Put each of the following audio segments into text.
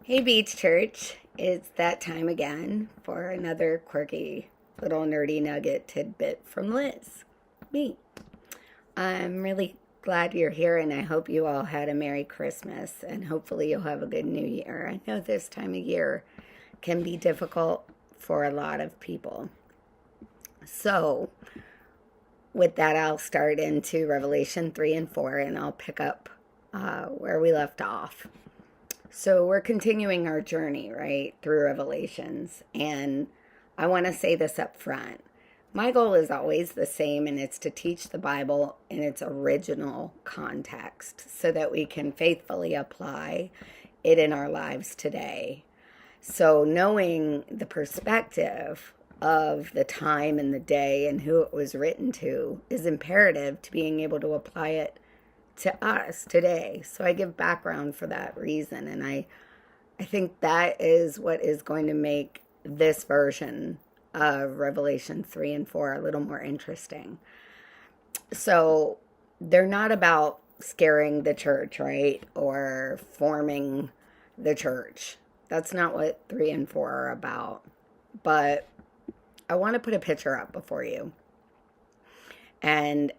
Hey, Beach Church. It's that time again for another quirky little nerdy nugget tidbit from Liz. Me. I'm really glad you're here, and I hope you all had a Merry Christmas, and hopefully you'll have a good New Year. I know this time of year can be difficult for a lot of people. So, with that, I'll start into Revelation 3 and 4, and I'll pick up where we left off. So we're continuing our journey, right, through Revelations. And I want to say this up front. My goal is always the same, and it's to teach the Bible in its original context so that we can faithfully apply it in our lives today. So knowing the perspective of the time and the day and who it was written to is imperative to being able to apply it to us today. So I give background for that reason, and I think that is what is going to make this version of Revelation 3 and 4 a little more interesting. So they're not about scaring the church, right? Or forming the church. That's not what 3 and 4 are about. But I want to put a picture up before you. And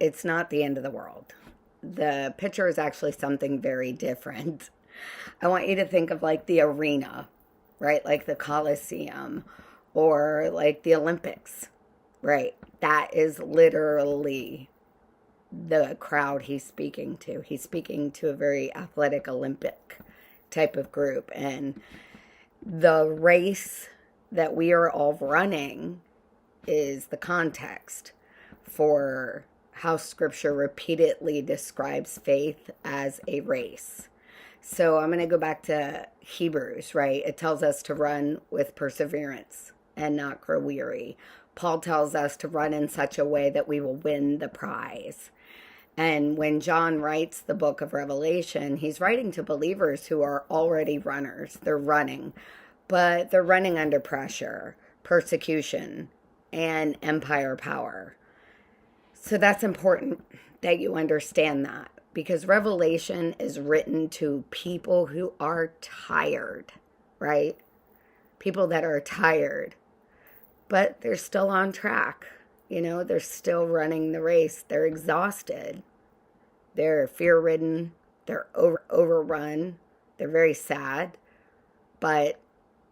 it's not the end of the world. The picture is actually something very different. I want you to think of like the arena, right? Like the Coliseum or like the Olympics, right? That is literally the crowd he's speaking to. He's speaking to a very athletic Olympic type of group. And the race that we are all running is the context for how Scripture repeatedly describes faith as a race. So I'm going to go back to Hebrews, right? It tells us to run with perseverance and not grow weary. Paul tells us to run in such a way that we will win the prize. And when John writes the book of Revelation, he's writing to believers who are already runners. They're running, but they're running under pressure, persecution, and empire power. So that's important that you understand that, because Revelation is written to people who are tired, right? People that are tired, but they're still on track. They're still running the race. They're exhausted. They're fear-ridden. They're overrun. They're very sad, but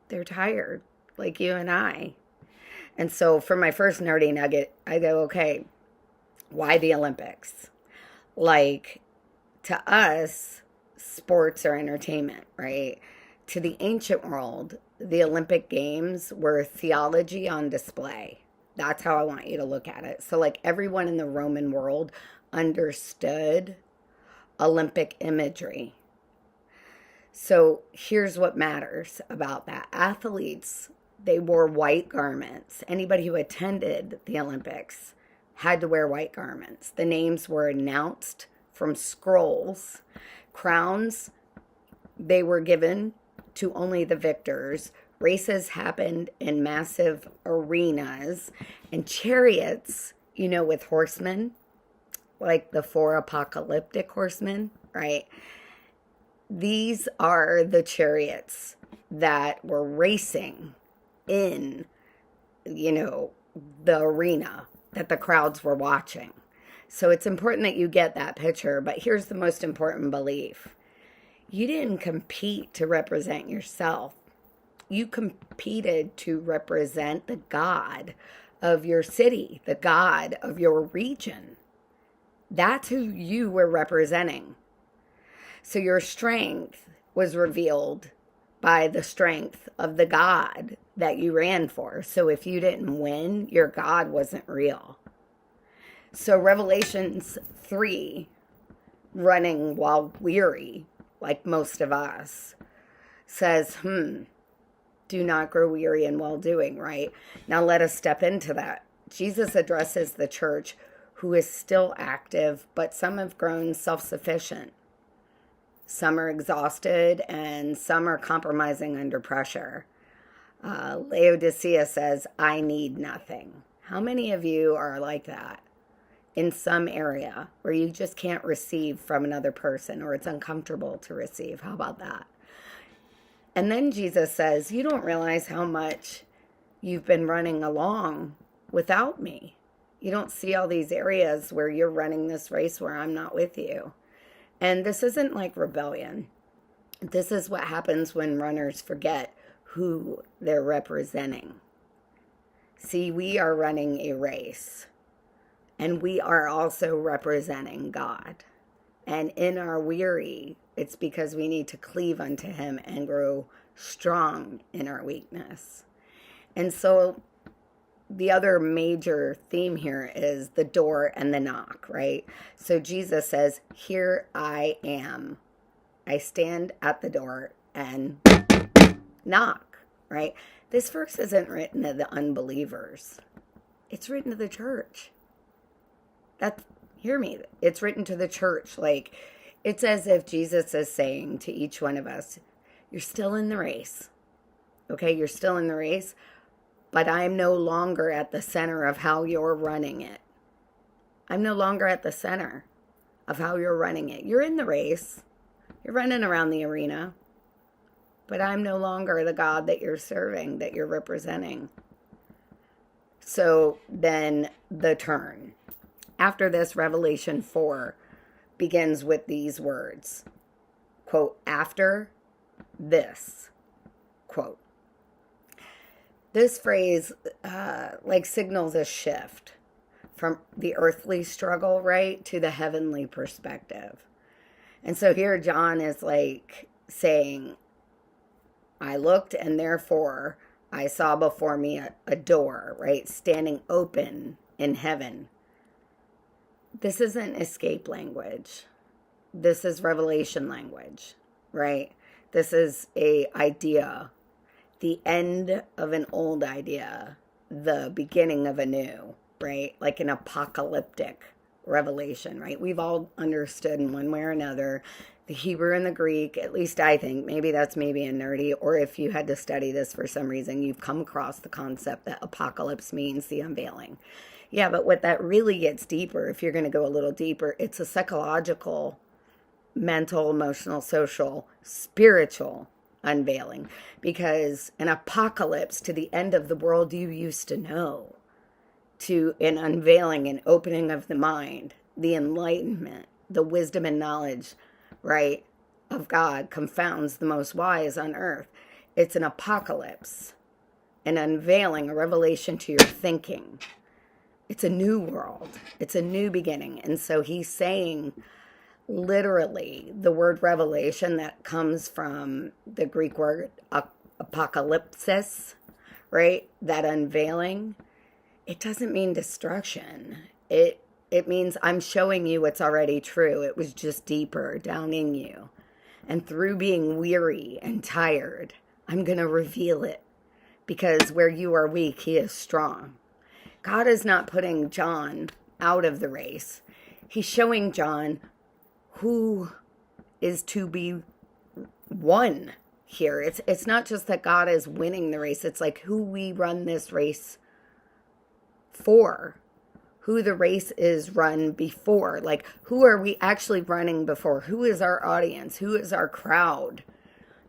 they're tired, like you and I. And so for my first nerdy nugget, I go, okay, why the Olympics? Like, to us, sports are entertainment, right? To the ancient world, the Olympic Games were theology on display. That's how I want you to look at it. So, like, everyone in the Roman world understood Olympic imagery. So, here's what matters about that. Athletes, they wore white garments. Anybody who attended the Olympics had to wear white garments. The names were announced from scrolls. Crowns, they were given to only the victors. Races happened in massive arenas. And chariots, with horsemen, like the 4 apocalyptic horsemen, right? These are the chariots that were racing in, the arena that the crowds were watching. So it's important that you get that picture. But here's the most important belief. You didn't compete to represent yourself. You competed to represent the God of your city, the God of your region. That's who you were representing. So your strength was revealed by the strength of the God that you ran for. So if you didn't win, your God wasn't real. So Revelations 3, running while weary, like most of us, says, do not grow weary in well-doing, right? Now let us step into that. Jesus addresses the church who is still active, but some have grown self-sufficient. Some are exhausted, and some are compromising under pressure. Laodicea says, I need nothing. How many of you are like that? In some area where you just can't receive from another person, or it's uncomfortable to receive. How about that? And then Jesus says, you don't realize how much you've been running along without me. You don't see all these areas where you're running this race where I'm not with you. And this isn't like rebellion. This is what happens when runners forget who they're representing. See, we are running a race, and we are also representing God. And in our weary, it's because we need to cleave unto him and grow strong in our weakness. And so the other major theme here is the door and the knock, right? So Jesus says, here I am. I stand at the door and knock, right? This verse isn't written to the unbelievers. It's written to the church. Hear me. It's written to the church. Like, it's as if Jesus is saying to each one of us, you're still in the race. Okay, you're still in the race, but I'm no longer at the center of how you're running it. I'm no longer at the center of how you're running it. You're in the race. You're running around the arena. But I'm no longer the God that you're serving, that you're representing. So then the turn. After this, Revelation 4 begins with these words. Quote, after this. Quote. This phrase signals a shift from the earthly struggle, right, to the heavenly perspective. And so here John is saying, I looked and therefore I saw before me a door, right, standing open in heaven. This isn't escape language. This is revelation language, right? This is a idea, the end of an old idea, the beginning of a new, right? Like an apocalyptic revelation, right? We've all understood in one way or another the Hebrew and the Greek, at least I think, maybe that's maybe a nerdy, or if you had to study this for some reason, you've come across the concept that apocalypse means the unveiling. Yeah, but what that really gets deeper, if you're going to go a little deeper, it's a psychological, mental, emotional, social, spiritual unveiling. Because an apocalypse to the end of the world you used to know, to an unveiling and opening of the mind, the enlightenment, the wisdom and knowledge, right, of God confounds the most wise on earth. It's an apocalypse, an unveiling, a revelation to your thinking. It's a new world. It's a new beginning. And so he's saying, literally, the word revelation that comes from the Greek word apocalypsis, right, that unveiling, it doesn't mean destruction. It means I'm showing you what's already true. It was just deeper down in you. And through being weary and tired, I'm going to reveal it. Because where you are weak, he is strong. God is not putting John out of the race. He's showing John who is to be won here. It's not just that God is winning the race. It's like who we run this race for. Who the race is run before. Like, who are we actually running before? Who is our audience? Who is our crowd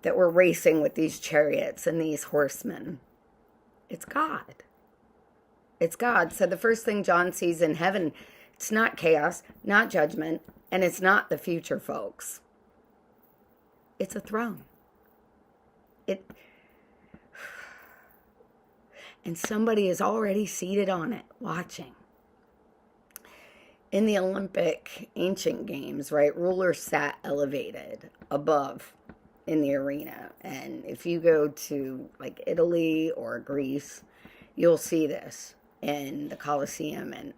that we're racing with these chariots and these horsemen? It's God. It's God. So the first thing John sees in heaven, it's not chaos, not judgment, and it's not the future, folks. It's a throne. And somebody is already seated on it, watching. In the Olympic ancient games, right, rulers sat elevated above in the arena. And if you go to like Italy or Greece, you'll see this in the Colosseum and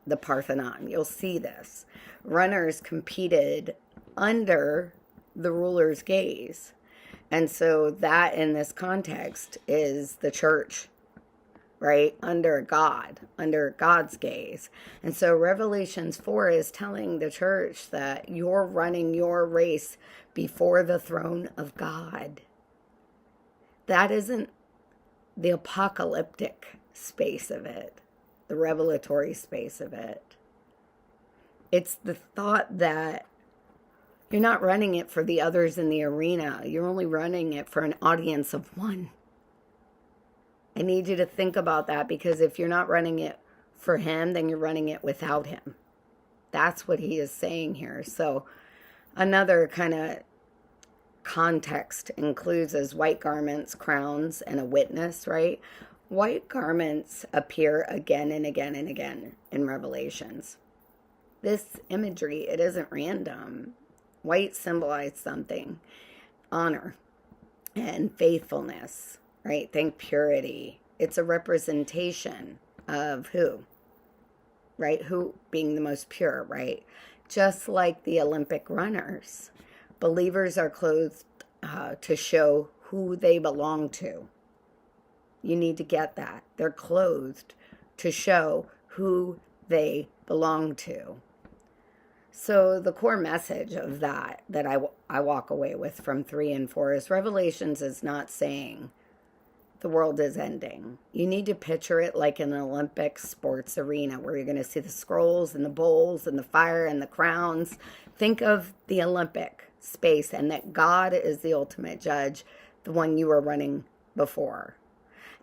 the Parthenon. You'll see this. Runners competed under the ruler's gaze. And so that in this context is the church, right? Under God's gaze. And so Revelations 4 is telling the church that you're running your race before the throne of God. That isn't the apocalyptic space of it, the revelatory space of it. It's the thought that You're not running it for the others in the arena. You're only running it for an audience of one. I need you to think about that, because if you're not running it for him, then you're running it without him. That's what he is saying here. So another kind of context includes as white garments, crowns, and a witness, right? White garments appear again and again and again in Revelations. This imagery, it isn't random. White symbolized something, honor and faithfulness, right? Think purity. It's a representation of who, right? Who being the most pure, right? Just like the Olympic runners, believers are clothed to show who they belong to. You need to get that. They're clothed to show who they belong to. So the core message of that I walk away with from 3 and 4 is Revelations is not saying the world is ending. You need to picture it like an Olympic sports arena where you're going to see the scrolls and the bowls and the fire and the crowns. Think of the Olympic space, and that God is the ultimate judge, the one you were running before.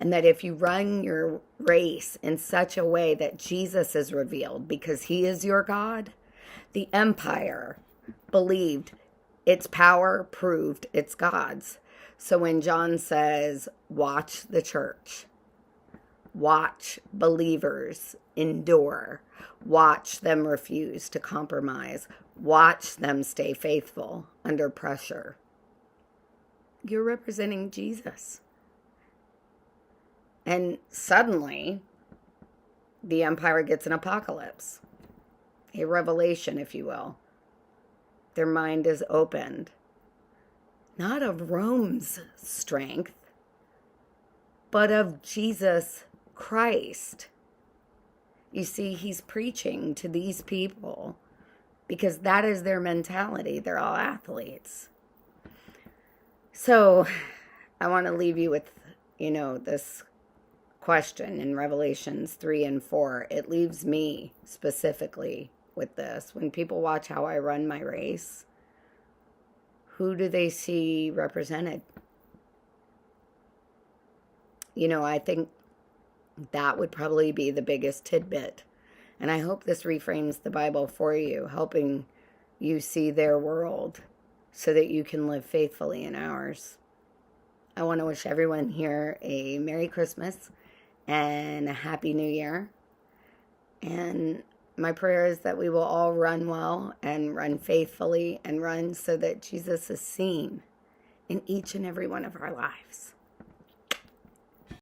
And that if you run your race in such a way that Jesus is revealed because he is your God, the empire believed its power proved its God's. So when John says, watch the church, watch believers endure, watch them refuse to compromise, watch them stay faithful under pressure, you're representing Jesus. And suddenly, the empire gets an apocalypse, a revelation, if you will. Their mind is opened, not of Rome's strength, but of Jesus Christ. You see, he's preaching to these people because that is their mentality. They're all athletes. So I want to leave you with, this question in Revelations 3 and 4. It leaves me specifically with this. When people watch how I run my race, who do they see represented? I think that would probably be the biggest tidbit. And I hope this reframes the Bible for you, helping you see their world so that you can live faithfully in ours. I want to wish everyone here a Merry Christmas and a Happy New Year. And my prayer is that we will all run well and run faithfully and run so that Jesus is seen in each and every one of our lives.